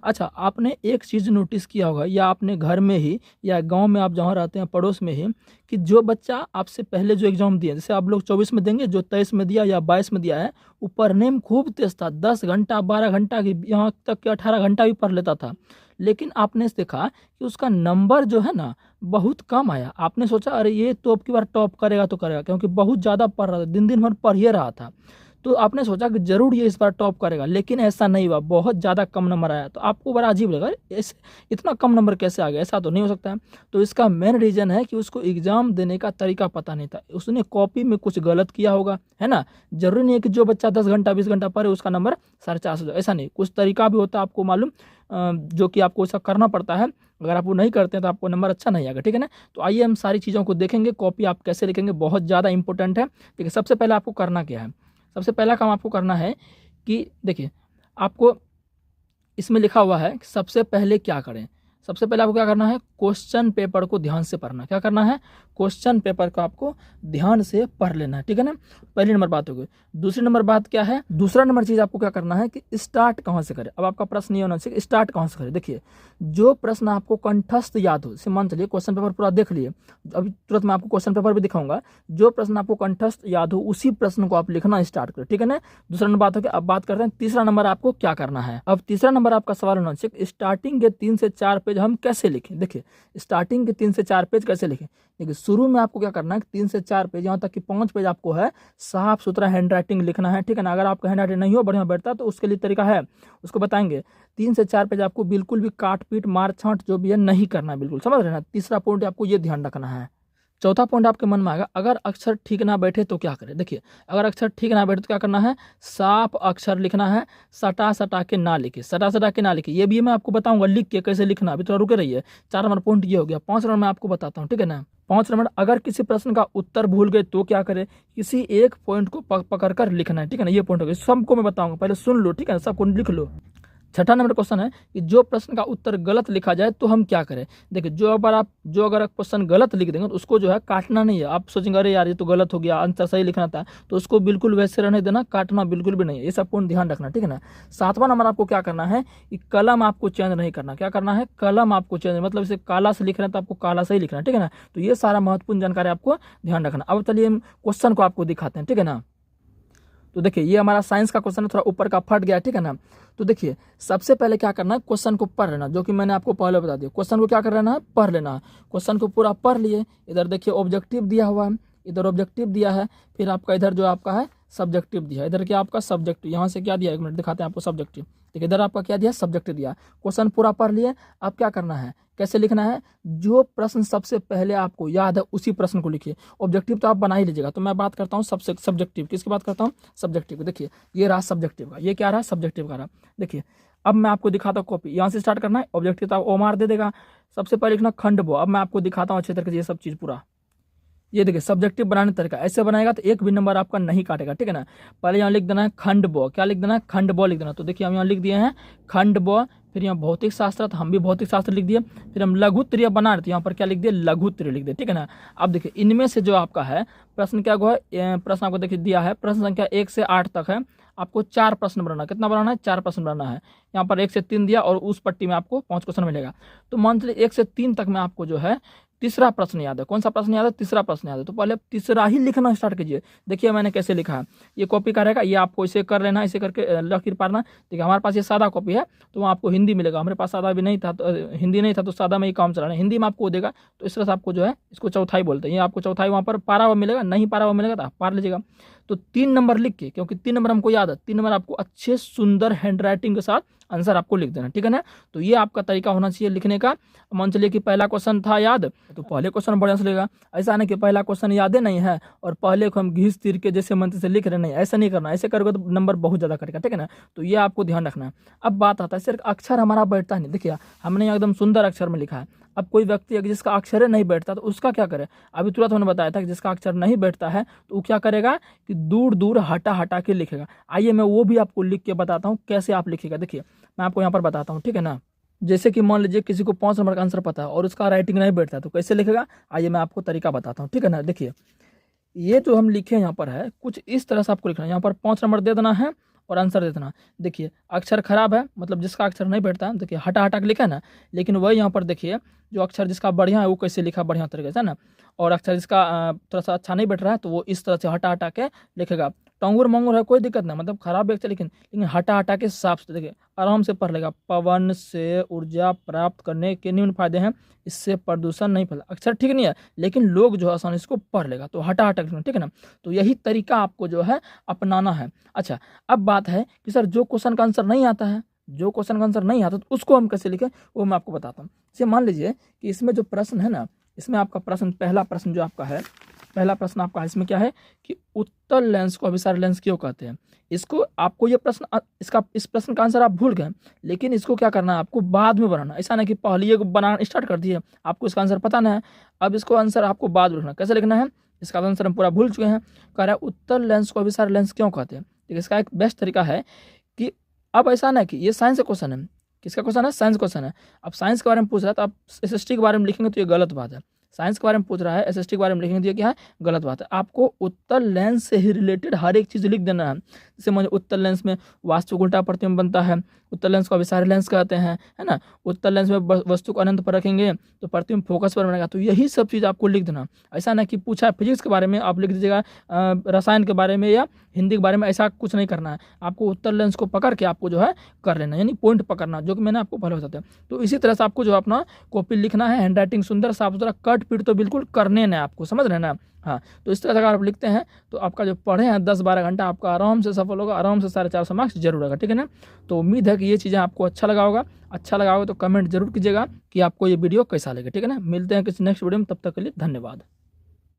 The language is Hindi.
अच्छा, आपने एक चीज़ नोटिस किया होगा या आपने घर में ही या गाँव में आप जहाँ रहते हैं पड़ोस में ही, कि जो बच्चा आपसे पहले जो एग्ज़ाम दिया, जैसे आप लोग 24 में देंगे, जो 23 में दिया या 22 में दिया है, वो पढ़ने में खूब तेज़ था, 10 घंटा 12 घंटा की यहाँ तक कि 18 घंटा भी पढ़ लेता था। लेकिन आपने देखा कि उसका नंबर जो है ना बहुत कम आया। आपने सोचा अरे ये तो अब की बार टॉप करेगा तो करेगा, क्योंकि बहुत ज़्यादा पढ़ रहा था, दिन-दिन भर पढ़ ही रहा था। तो आपने सोचा कि ज़रूर ये इस बार टॉप करेगा, लेकिन ऐसा नहीं हुआ, बहुत ज़्यादा कम नंबर आया। तो आपको बड़ा अजीब लगा, ऐसे इतना कम नंबर कैसे आ गया, ऐसा तो नहीं हो सकता है। तो इसका मेन रीज़न है कि उसको एग्ज़ाम देने का तरीका पता नहीं था। उसने कॉपी में कुछ गलत किया होगा, है ना? ज़रूरी नहीं है कि जो बच्चा 10 घंटा 20 घंटा पढ़े उसका नंबर 450 हो जाए, ऐसा नहीं। कुछ तरीका भी होता है आपको मालूम, जो कि आपको ऐसा करना पड़ता है। अगर आप वो नहीं करते हैं तो आपको नंबर अच्छा नहीं आएगा, ठीक है ना? तो आइए हम सारी चीज़ों को देखेंगे, कॉपी आप कैसे लिखेंगे, बहुत ज़्यादा इंपॉर्टेंट है। देखिए, सबसे पहले आपको करना क्या है, सबसे पहला काम आपको करना है कि देखिए, आपको इसमें लिखा हुआ है कि सबसे पहले क्या करें। सबसे पहले आपको क्या करना है, क्वेश्चन पेपर को ध्यान से पढ़ना। क्या करना है, क्वेश्चन पेपर को आपको ध्यान से पढ़ लेना है, ठीक है ना? पहली नंबर बात हो गई। दूसरी नंबर बात क्या है, दूसरा नंबर चीज़ आपको क्या करना है कि स्टार्ट कहाँ से करें। अब आपका प्रश्न ये होना चाहिए स्टार्ट कहाँ से करें। देखिए, जो प्रश्न आपको कंठस्थ याद हो, जैसे मान चलिए क्वेश्चन पेपर पूरा देख लिए, अभी तुरंत मैं आपको क्वेश्चन पेपर भी दिखाऊंगा। जो प्रश्न आपको कंठस्थ याद हो उसी प्रश्न को आप लिखना स्टार्ट करें, ठीक है ना? दूसरा नंबर बात हो गया। अब बात करते हैं तीसरा नंबर आपको क्या करना है। अब तीसरा नंबर आपका सवाल होना चाहिए, स्टार्टिंग के 3 से 4 पेज हम कैसे लिखें। देखिए, स्टार्टिंग के 3 से 4 पेज कैसे लिखें। देखिए, शुरू में आपको क्या करना है, 3 से 4 पेज, यहाँ तक कि 5 पेज आपको है साफ सुथरा हैंड राइटिंग लिखना है, ठीक है ना? अगर आपका हैंड राइटिंग नहीं हो, बढ़िया बैठता, तो उसके लिए तरीका है, उसको बताएंगे। 3 से 4 पेज आपको बिल्कुल भी काट पीट मार छांट जो भी है नहीं करना है, बिल्कुल समझ रहे ना? तीसरा पॉइंट आपको ये ध्यान रखना है। चौथा पॉइंट आपके मन में आएगा, अगर अक्षर ठीक ना बैठे तो क्या करें। देखिए, अगर अक्षर ठीक ना बैठे तो क्या करना है, साफ अक्षर लिखना है, सटा सटा के ना लिखे, सटा सटा के ना लिखे। ये भी मैं आपको बताऊंगा लिख के कैसे लिखना, अभी थोड़ा रुके रहिए। 4 नंबर पॉइंट ये हो गया। 5 नंबर मैं आपको बताता हूँ, ठीक है ना? 5 नंबर, अगर किसी प्रश्न का उत्तर भूल गए तो क्या करें, किसी एक पॉइंट को पकड़ कर लिखना है, ठीक है ना? ये पॉइंट हो गया, सबको मैं बताऊंगा, पहले सुन लो, ठीक है ना? सबको लिख लो। छठा नंबर क्वेश्चन है कि जो प्रश्न का उत्तर गलत लिखा जाए तो हम क्या करें। देखिए, जो अगर क्वेश्चन गलत लिख देंगे तो उसको जो है काटना नहीं है। आप सोचेंगे अरे यार ये तो गलत हो गया, आंसर सही लिखना था, तो उसको बिल्कुल वैसे रहने देना, काटना बिल्कुल भी नहीं है। ये सब पॉइंट ध्यान रखना, ठीक है ना? 7वां नंबर आपको क्या करना है कि कलम आपको चेंज नहीं करना। क्या करना है, कलम आपको चेंज, मतलब इसे काला से लिख रहे हैं तो आपको काला से ही लिखना है, ठीक है ना? तो ये सारा महत्वपूर्ण जानकारी आपको ध्यान रखना। अब चलिए हम क्वेश्चन को आपको दिखाते हैं, ठीक है ना? तो देखिए, ये हमारा साइंस का क्वेश्चन है, थोड़ा ऊपर का फट गया, ठीक है ना? तो देखिए, सबसे पहले क्या करना है, क्वेश्चन को पढ़ लेना, जो कि मैंने आपको पहले बता दिया। क्वेश्चन को क्या कर लेना है, पढ़ लेना है। क्वेश्चन को पूरा पढ़ लिए, इधर देखिए ऑब्जेक्टिव दिया हुआ है, इधर ऑब्जेक्टिव दिया है, फिर आपका इधर जो आपका है सब्जेक्टिव दिया है, इधर क्या आपका सब्जेक्टिव, यहाँ से क्या दिया, 1 मिनट दिखाते हैं आपको सब्जेक्टिव। देखिए, इधर आपका क्या दिया, सब्जेक्टिव दिया। क्वेश्चन पूरा पढ़ लिए, अब क्या करना है, कैसे लिखना है, जो प्रश्न सबसे पहले आपको याद है उसी प्रश्न को लिखिए। ऑब्जेक्टिव तो आप बना ही लीजिएगा, तो मैं बात करता हूँ सबसे सब्जेक्टिव, किसकी बात करता हूँ, सब्जेक्टिव को। देखिए, ये रहा सब्जेक्टिव का, ये क्या रहा, सब्जेक्टिव का रहा। देखिए, अब मैं आपको दिखाता हूँ कॉपी, यहाँ से स्टार्ट करना है, ऑब्जेक्टिव तो आप ओ मार दे देगा। सबसे पहले लिखना खंड बो। अब मैं आपको दिखाता हूँ अच्छे तरीके से ये सब चीज़ पूरा। ये देखिए, सब्जेक्टिव बनाने तरीका ऐसे बनाएगा तो एक भी नंबर आपका नहीं काटेगा, ठीक है ना? पहले यहाँ लिख देना है खंड ब, क्या लिख देना है, खंड ब लिख देना। तो देखिए, हम यहाँ लिख दिए हैं खंड ब, फिर यहाँ भौतिक शास्त्र, तो हम भी भौतिक शास्त्र लिख दिए। फिर हम लघु त्रिय बना रहे थे, यहाँ पर क्या लिख दिए, लघु त्रिय लिख दिए, ठीक है ना? अब देखिए, इनमें से जो आपका है प्रश्न क्या हुआ है, प्रश्न आपको देखिए दिया है, प्रश्न संख्या 1 से 8 तक है। आपको 4 प्रश्न बनाना है। कितना बनाना है, 4 प्रश्न बनाना है। यहाँ पर 1 से 3 दिया और उस पट्टी में आपको 5 क्वेश्चन मिलेगा। तो मान लीजिए 1 से 3 तक में आपको जो है तीसरा प्रश्न याद है। कौन सा प्रश्न याद है, तीसरा प्रश्न याद है। तो पहले तीसरा ही लिखना स्टार्ट कीजिए। देखिए मैंने कैसे लिखा है, ये कॉपी का रहेगा, ये आपको इसे कर लेना, इसे करके लकीर पारना। देखिए, हमारे पास ये सादा कॉपी है तो वहाँ आपको हिंदी मिलेगा, हमारे पास सादा भी नहीं था, तो हिंदी नहीं था, तो सादा में ही काम चलाना है। हिंदी में आपको देगा, तो इस तरह से आपको जो है इसको चौथाई बोलते हैं। ये आपको चौथाई वहाँ पर पारा हुआ मिलेगा, नहीं पारा हुआ मिलेगा तो आप पार लीजिएगा। तो 3 नंबर लिख के, क्योंकि 3 नंबर हमको याद है, 3 नंबर आपको अच्छे सुंदर हैंड राइटिंग के साथ आंसर आपको लिख देना, ठीक है ना? तो ये आपका तरीका होना चाहिए लिखने का। मान चलिए कि पहला क्वेश्चन था याद, तो पहले क्वेश्चन बढ़िया से लेगा। ऐसा नहीं कि पहला क्वेश्चन याद नहीं है और पहले को हम घिस तीर के जैसे मंत्र से लिख रहे, नहीं, ऐसा नहीं करना। ऐसे करोगे तो नंबर बहुत ज़्यादा कटेगा, ठीक है ना? तो ये आपको ध्यान रखना है। अब बात आता है, सिर्फ अक्षर हमारा बैठता नहीं। देखिए, हमने यहाँ एकदम सुंदर अक्षर में लिखा है। अब कोई व्यक्ति जिसका अक्षर नहीं बैठता तो उसका क्या करे। अभी तुरंत हमने बताया था कि जिसका अक्षर नहीं बैठता है तो वो क्या करेगा कि दूर दूर हटा हटा के लिखेगा। आइए मैं वो भी आपको लिख के बताता हूँ कैसे आप लिखेगा। देखिए, मैं आपको यहाँ पर बताता हूँ, ठीक है ना? जैसे कि मान लीजिए किसी को 5 नंबर का आंसर पता है और उसका राइटिंग नहीं बैठता तो कैसे लिखेगा, आइए मैं आपको तरीका बताता हूँ, ठीक है ना? देखिए, ये जो हम लिखे यहाँ पर है कुछ इस तरह से आपको लिखना है। यहाँ पर 5 नंबर दे देना है और आंसर दे देना। देखिए अक्षर खराब है, मतलब जिसका अक्षर नहीं बैठता है, देखिए हटा हटा के लिखा है ना, लेकिन वही यहाँ पर देखिए जो अक्षर जिसका बढ़िया है वो कैसे लिखा बढ़िया तरीके से ना, और अक्षर जिसका थोड़ा सा अच्छा नहीं बैठ रहा है तो वो इस तरह से हटा हटा के लिखेगा। टोंगुर मोंगुर है कोई दिक्कत नहीं, मतलब खराब अक्षर लेकिन हटा हटा के साफ से देखिए आराम से पढ़ लेगा। पवन से ऊर्जा प्राप्त करने के निम्न फायदे हैं, इससे प्रदूषण नहीं फैला। अक्षर ठीक नहीं है लेकिन लोग जो है आसानी इसको पढ़ लेगा, तो हटा हटा के, ठीक है ना। तो यही तरीका आपको जो है अपनाना है। अच्छा, अब बात है कि सर जो क्वेश्चन का आंसर नहीं आता है, जो क्वेश्चन का आंसर नहीं आता तो उसको हम कैसे लिखें, वो मैं आपको बताता हूँ। जैसे मान लीजिए कि इसमें जो प्रश्न है ना, इसमें आपका प्रश्न, पहला प्रश्न जो आपका है, पहला प्रश्न आपका इसमें क्या है कि उत्तल लेंस को अभिसारी लेंस क्यों कहते हैं। इसको आपको ये प्रश्न, इस प्रश्न का आंसर आप भूल गए, लेकिन इसको क्या करना है आपको बाद में बनाना। ऐसा नहीं कि पहले ये बनाना स्टार्ट कर दिए, आपको इसका आंसर पता नहीं है, अब इसको आंसर आपको बाद में लिखना। कैसे लिखना है, इसका आंसर हम पूरा भूल चुके हैं। कह रहा है उत्तल लेंस को अभिसारी लेंस क्यों कहते हैं। ठीक है, इसका एक बेस्ट तरीका है कि अब ऐसा ना कि ये साइंस का क्वेश्चन है, किसका क्वेश्चन है, साइंस क्वेश्चन है। अब साइंस के बारे में पूछ रहा है तो आप एसएसटी के बारे में लिखेंगे तो ये गलत बात है। साइंस के बारे में पूछ रहा है, एसएसटी के बारे में लिखेंगे तो ये क्या है, गलत बात है। आपको उत्तल लेंस से ही रिलेटेड हर एक चीज़ लिख देना है। जैसे मुझे उत्तल लेंस में वास्तु उल्टा प्रतिबिंब बनता है, उत्तल लेंस को अभिसारी लेंस कहते हैं, है ना। उत्तल लेंस में वस्तु को अनंत पर रखेंगे तो प्रतिबिंब फोकस पर बनेगा, तो यही सब चीज़ आपको लिख देना। ऐसा ना कि पूछा है फिजिक्स के बारे में आप लिख दीजिएगा, रसायन के बारे में या हिंदी के बारे में, ऐसा कुछ नहीं करना है। आपको उत्तल लेंस को पकड़ के आपको जो है कर लेना, यानी पॉइंट पकड़ना, जो कि मैंने आपको पहले बताया। तो इसी तरह से आपको जो अपना कॉपी लिखना है, हैंड राइटिंग सुंदर साफ सुथरा, कट पीट तो बिल्कुल करने ना, आपको समझ रहे ना। हाँ, तो इस तरह से अगर आप लिखते हैं तो आपका जो पढ़े हैं 10-12 घंटा आपका आराम से सफल होगा, आराम से 450 मार्क्स जरूर आएगा, ठीक है ना। तो उम्मीद है कि ये चीज़ें आपको अच्छा लगा होगा। अच्छा लगा होगा तो कमेंट जरूर कीजिएगा कि आपको ये वीडियो कैसा लगे, ठीक है ना। मिलते हैं किसी नेक्स्ट वीडियो में, तब तक के लिए धन्यवाद।